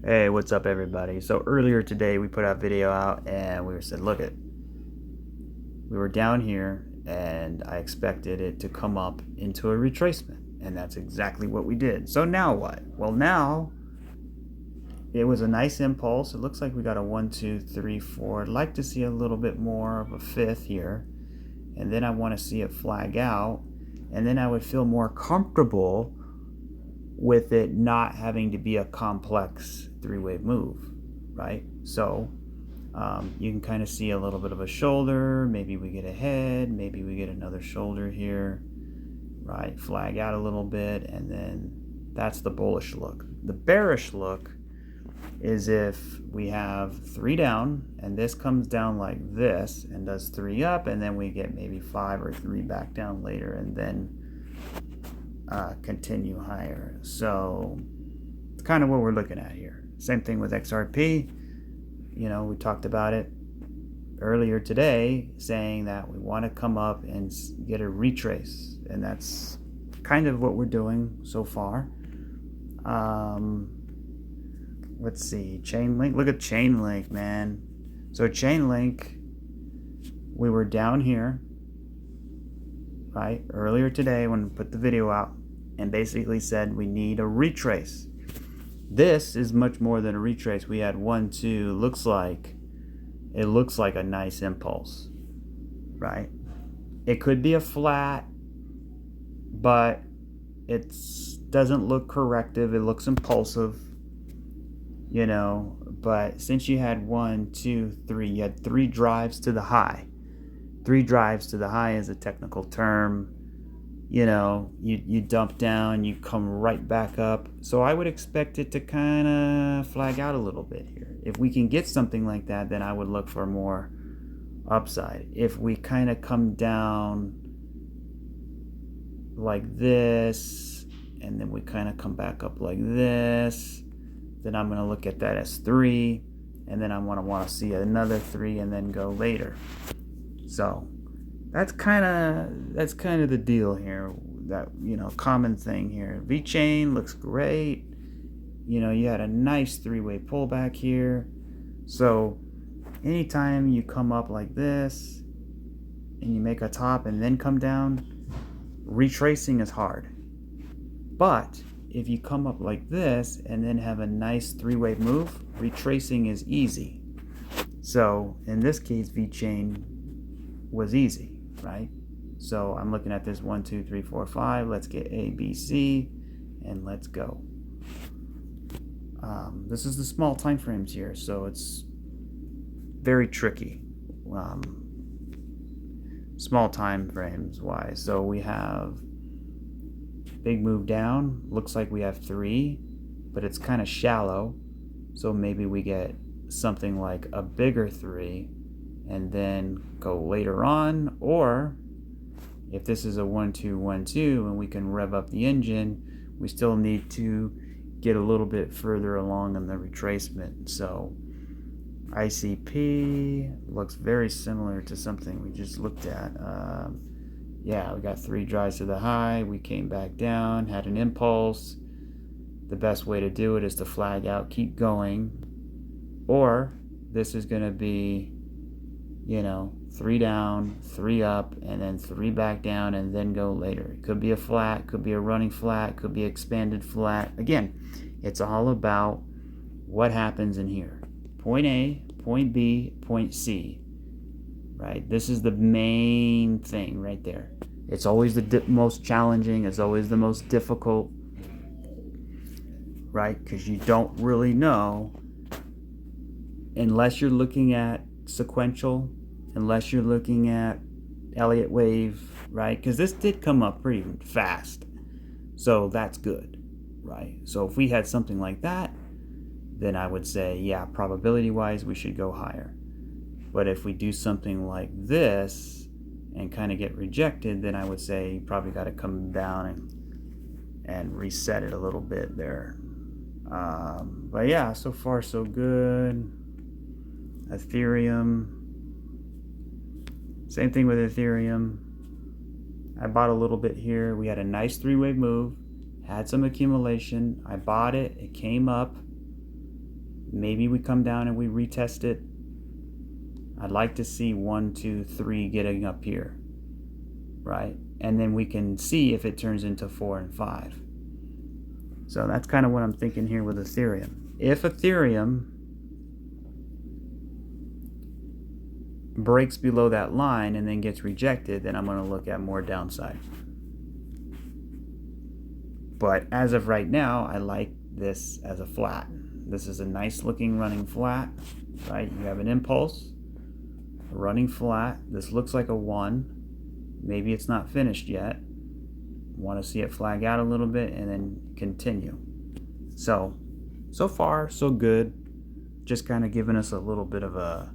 Hey, what's up everybody? So earlier today we put a video out and we said, look it, we were down here and I expected it to come up into a retracement, and that's exactly what we did. So now what? Well, now it was a nice impulse. It looks like we got a 1, 2, 3, 4. I'd like to see a little bit more of a fifth here, and then I want to see it flag out, and then I would feel more comfortable with it not having to be a complex three-wave move, right? So you can kind of see a little bit of a shoulder. Maybe we get a head. Maybe we get another shoulder here, right? Flag out a little bit, and then that's the bullish look. The bearish look is if we have 3 down, and this comes down like this and does 3 up, and then we get maybe 5 or 3 back down later, and then continue higher. So it's kind of what we're looking at here. Same thing with XRP. You know, we talked about it earlier today, saying that we want to come up and get a retrace, and that's kind of what we're doing so far. Let's see, Chainlink. Look at Chainlink, man. So Chainlink, we were down here, right, earlier today when we put the video out, and basically said we need a retrace. This is much more than a retrace. We had 1, 2. It looks like a nice impulse, right? It could be a flat, but it doesn't look corrective. It looks impulsive, you know. But since you had 1, 2, 3, you had 3 drives to the high. 3 drives to the high is a technical term. You know, you dump down, you come right back up. So I would expect it to kind of flag out a little bit here. If we can get something like that, then I would look for more upside. If we kind of come down like this, and then we kind of come back up like this, then I'm going to look at that as 3, and then I want to see another 3 and then go later. So that's kind of the deal here. That, you know, common thing here. Vchain looks great. You know, you had a nice 3-way pullback here. So anytime you come up like this and you make a top and then come down, retracing is hard. But if you come up like this and then have a nice 3-way move, retracing is easy. So in this case, Vchain was easy, right? So I'm looking at this 1, 2, 3, 4, 5. Let's get A, B, C, and let's go. This is the small time frames here, so it's very tricky. Small time frames wise. So we have big move down. Looks like we have 3, but it's kind of shallow. So maybe we get something like a bigger 3 and then go later on. Or if this is a 1, 2, 1, 2 and we can rev up the engine, we still need to get a little bit further along in the retracement. So ICP looks very similar to something we just looked at. Yeah, we got 3 drives to the high. We came back down, had an impulse. The best way to do it is to flag out, keep going. Or this is going to be, you know, 3 down, 3 up, and then 3 back down, and then go later. It could be a flat, could be a running flat, could be expanded flat. Again, it's all about what happens in here. Point A, point B, point C. Right? This is the main thing right there. It's always the most challenging. It's always the most difficult. Right? Because you don't really know, unless you're looking at sequential, unless you're looking at Elliott wave, right? Because this did come up pretty fast. So that's good, right? So if we had something like that, then I would say, yeah, probability-wise, we should go higher. But if we do something like this and kind of get rejected, then I would say you probably got to come down and reset it a little bit there. But yeah, so far so good. Ethereum. Same thing with Ethereum. I bought a little bit here. We had a nice 3-wave move. Had some accumulation. I bought it. It came up. Maybe we come down and we retest it. I'd like to see 1, 2, 3 getting up here, right? And then we can see if it turns into 4 and 5. So that's kind of what I'm thinking here with Ethereum. If Ethereum breaks below that line and then gets rejected, then I'm going to look at more downside. But as of right now, I like this as a flat. This is a nice looking running flat, right? You have an impulse, a running flat. This looks like a 1. Maybe it's not finished yet. Want to see it flag out a little bit and then continue. So far, so good. Just kind of giving us a little bit of a,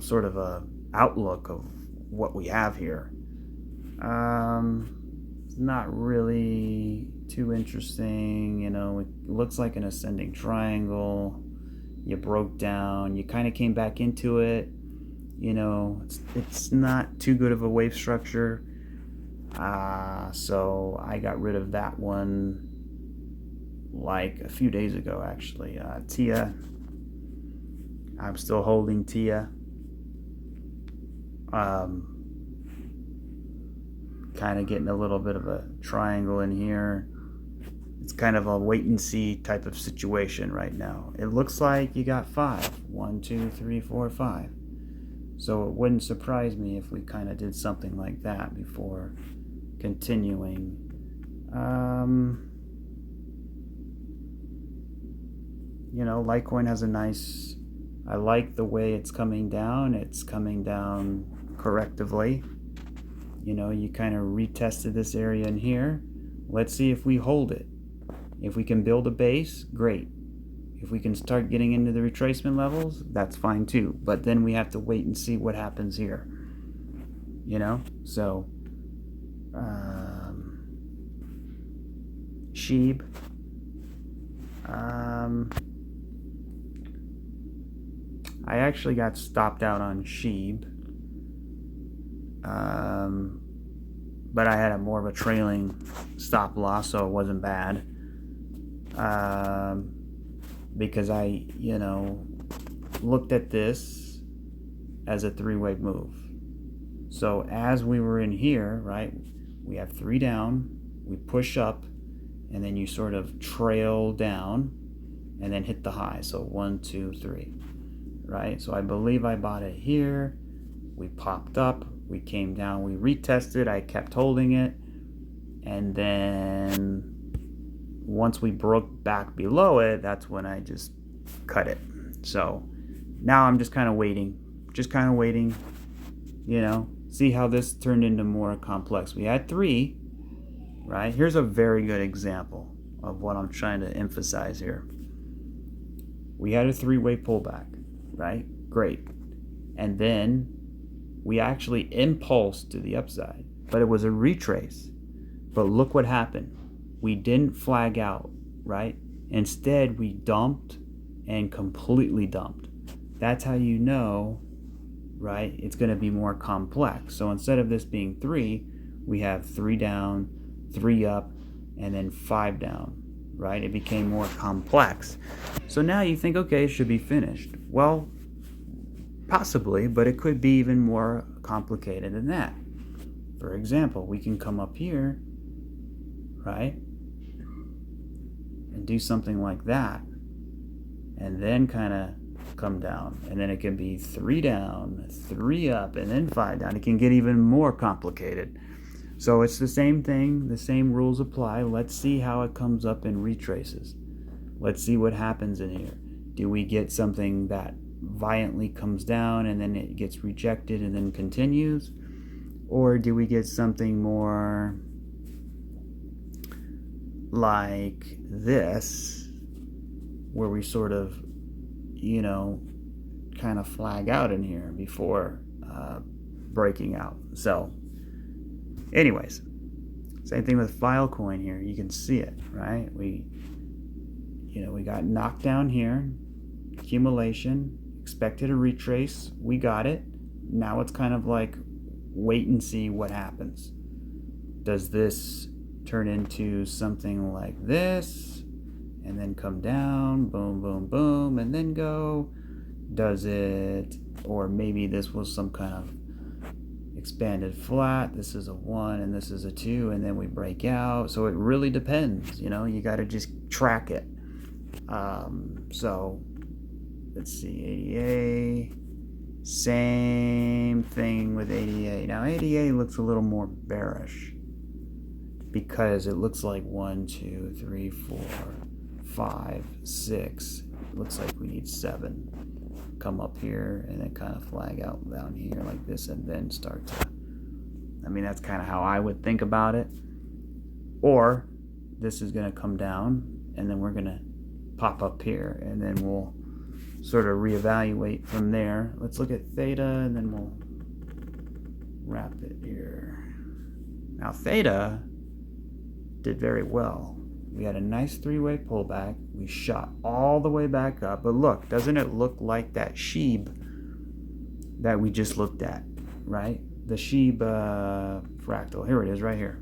sort of a outlook of what we have here. It's not really too interesting. It looks like an ascending triangle. You broke down, you kind of came back into it. It's not too good of a wave structure. So I got rid of that one like a few days ago, actually. Theta, I'm still holding Theta. Kind of getting a little bit of a triangle in here. It's kind of a wait and see type of situation right now. It looks like you got 5. 1, 2, 3, 4, 5. So it wouldn't surprise me if we kind of did something like that before continuing. Litecoin has a nice, I like the way it's coming down. It's coming down correctively. You kind of retested this area in here. Let's see if we hold it. If we can build a base, great. If we can start getting into the retracement levels, that's fine too. But then we have to wait and see what happens here. So Sheeb. I actually got stopped out on Sheeb. But I had more of a trailing stop loss, so it wasn't bad. Because I, looked at this as a 3-wave move. So as we were in here, right, we have 3 down, we push up, and then you sort of trail down and then hit the high. So 1, 2, 3, right? So I believe I bought it here. We popped up, we came down, we retested, I kept holding it, and then once we broke back below it, that's when I just cut it. So now I'm just kind of waiting, see how this turned into more complex. We had 3, right? Here's a very good example of what I'm trying to emphasize here. We had a 3-wave pullback, right? Great. And then we actually impulsed to the upside, but it was a retrace. But look what happened. We didn't flag out, right? Instead, we dumped and completely dumped. That's how you know, right? It's going to be more complex. So instead of this being 3, we have 3 down, 3 up, and then 5 down, right? It became more complex. So now you think, okay, it should be finished. Well, possibly, but it could be even more complicated than that. For example, we can come up here, right, and do something like that, and then kind of come down, and then it can be 3 down, 3 up, and then 5 down. It can get even more complicated. So it's the same thing, the same rules apply. Let's see how it comes up in retraces. Let's see what happens in here. Do we get something that violently comes down and then it gets rejected and then continues? Or do we get something more like this, where we sort of, kind of flag out in here before breaking out? So anyways, same thing with Filecoin here. You can see it, right? We got knocked down here, accumulation, expected a retrace, we got it. Now it's kind of like wait and see what happens. Does this turn into something like this, and and then come down, boom, boom, boom, and then go. Does it, or maybe this was some kind of expanded flat. This is a 1 and this is a 2, and then we break out. So it really depends, you know, you got to just track it. So let's see, ADA, same thing with ADA. Now ADA looks a little more bearish because it looks like 1, 2, 3, 4, 5, 6. Looks like we need 7. Come up here and then kind of flag out down here like this, and then start to, I mean, that's kind of how I would think about it. Or this is going to come down and then we're going to pop up here, and then we'll sort of reevaluate from there. Let's look at Theta and then we'll wrap it here. Now Theta did very well. We had a nice 3-way pullback. We shot all the way back up. But look, doesn't it look like that SHIB that we just looked at, right? The SHIB fractal. Here it is right here.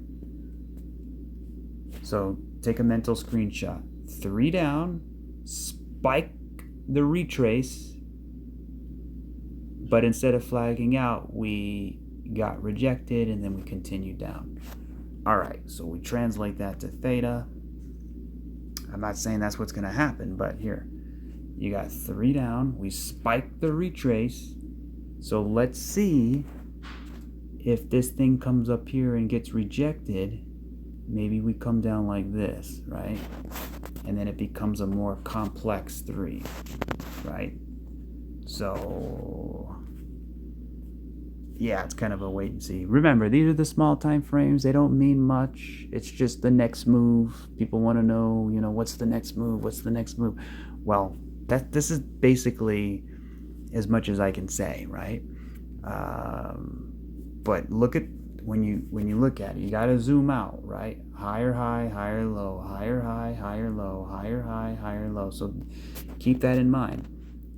So take a mental screenshot. 3 down, spike the retrace, but instead of flagging out, we got rejected and then we continued down. All right, so we translate that to Theta. I'm not saying that's what's going to happen, but here, you got 3 down. We spiked the retrace. So let's see if this thing comes up here and gets rejected. Maybe we come down like this, right? And then it becomes a more complex 3, right? So yeah, it's kind of a wait and see. Remember, these are the small time frames. They don't mean much. It's just the next move. People want to know, you know, what's the next move? What's the next move? Well, this is basically as much as I can say, right? But look at when you look at it, you got to zoom out, right? Higher high, higher low, higher high, higher low, higher high, higher low. So keep that in mind,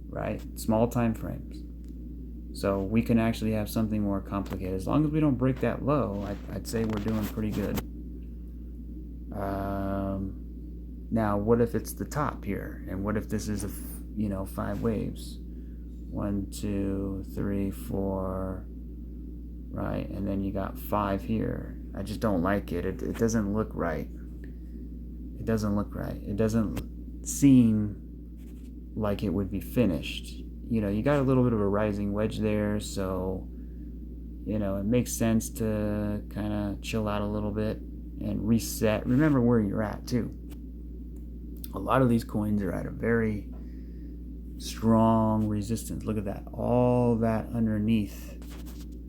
right? Small time frames. So we can actually have something more complicated. As long as we don't break that low, I'd say we're doing pretty good. Now, what if it's the top here? And what if this is, 5 waves? 1, 2, 3, 4, right? And then you got 5 here. I just don't like it. It doesn't look right. It doesn't look right. It doesn't seem like it would be finished. You got a little bit of a rising wedge there, so, it makes sense to kind of chill out a little bit and reset. Remember where you're at, too. A lot of these coins are at a very strong resistance. Look at that. All that underneath,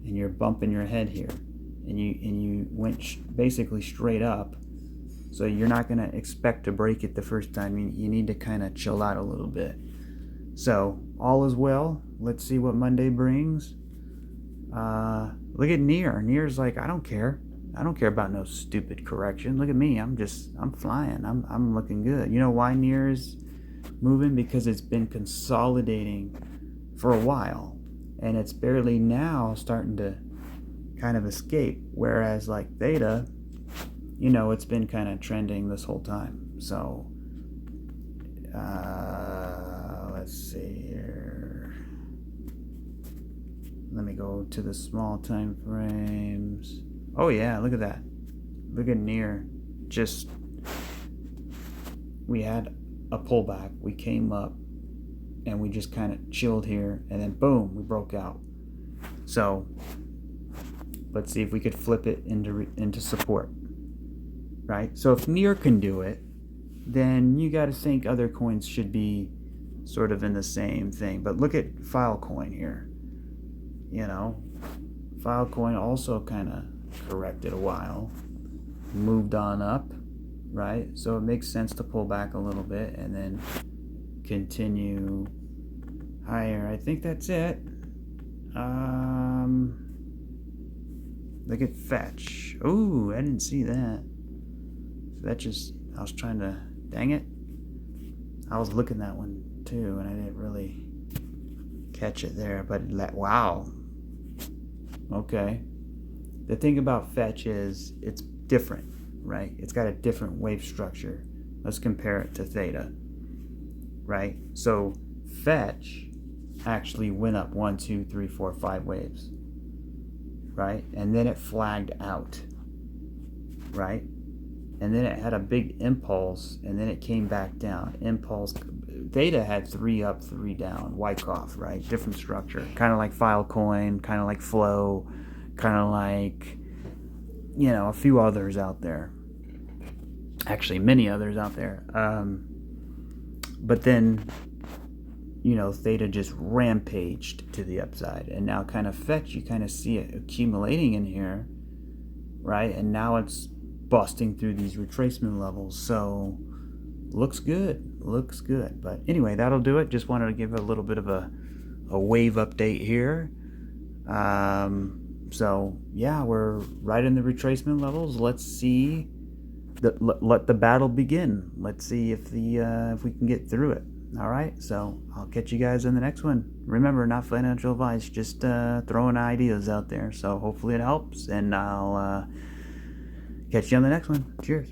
and you're bumping your head here. And you went basically straight up, so you're not going to expect to break it the first time. You need to kind of chill out a little bit. So, all is well. Let's see what Monday brings. Look at Near. Near's like, I don't care. I don't care about no stupid correction. Look at me. I'm flying. I'm looking good. You know why Near is moving? Because it's been consolidating for a while. And it's barely now starting to kind of escape. Whereas like Theta, it's been kind of trending this whole time. So, let's see here. Let me go to the small time frames. Oh yeah, look at that. Look at Near. We had a pullback. We came up and we just kind of chilled here, and then boom, we broke out. So let's see if we could flip it into support. Right? So if Near can do it, then you got to think other coins should be sort of in the same thing. But look at Filecoin here. Filecoin also kind of corrected a while, moved on up, right? So it makes sense to pull back a little bit and then continue higher. I think that's it. Look at Fetch. Ooh, I didn't see that. Fetch is, I was trying to, dang it. I was looking at that one too, and I didn't really catch it there, but wow. Okay. The thing about Fetch is it's different, right? It's got a different wave structure Let's compare it to Theta, right? So fetch actually went up 1, 2, 3, 4, 5 waves, right? And then it flagged out, right? And then it had a big impulse, and then it came back down. Impulse. Theta had 3 up, 3 down. Wyckoff, right? Different structure. Kind of like Filecoin, kind of like Flow, kind of like, a few others out there. Actually, many others out there. But then, Theta just rampaged to the upside. And now kind of fetch, you kind of see it accumulating in here, right? And now it's busting through these retracement levels. So looks good. But anyway, that'll do it. Just wanted to give a little bit of a wave update here. So yeah, we're right in the retracement levels. Let's see. Let the battle begin. Let's see if we can get through it. All right. So I'll catch you guys in the next one. Remember, not financial advice, just throwing ideas out there. So hopefully it helps, and I'll catch you on the next one. Cheers.